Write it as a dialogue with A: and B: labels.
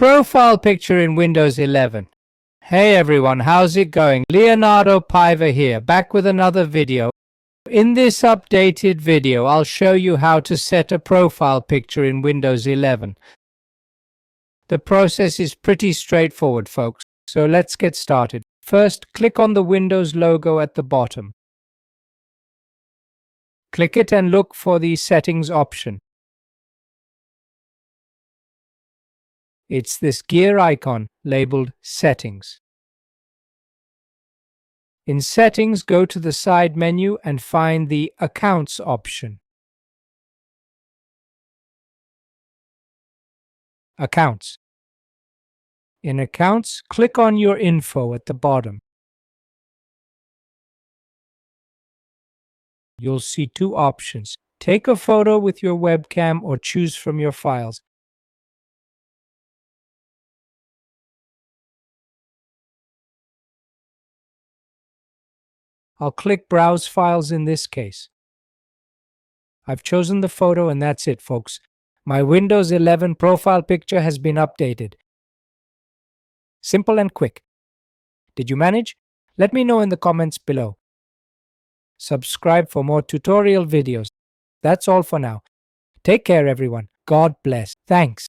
A: Profile picture in Windows 11. Hey everyone, how's it going? Leonardo Paiva here, back with another video. In this updated video, I'll show you how to set a profile picture in Windows 11. The process is pretty straightforward, folks, so let's get started. First, click on the Windows logo at the bottom. Click it and look for the Settings option. It's this gear icon labeled Settings. In Settings, go to the side menu and find the Accounts option. Accounts. In Accounts, click on your info at the bottom. You'll see two options. Take a photo with your webcam or choose from your files. I'll click Browse Files in this case. I've chosen the photo and that's it, folks. My Windows 11 profile picture has been updated. Simple and quick. Did you manage? Let me know in the comments below. Subscribe for more tutorial videos. That's all for now. Take care, everyone. God bless. Thanks.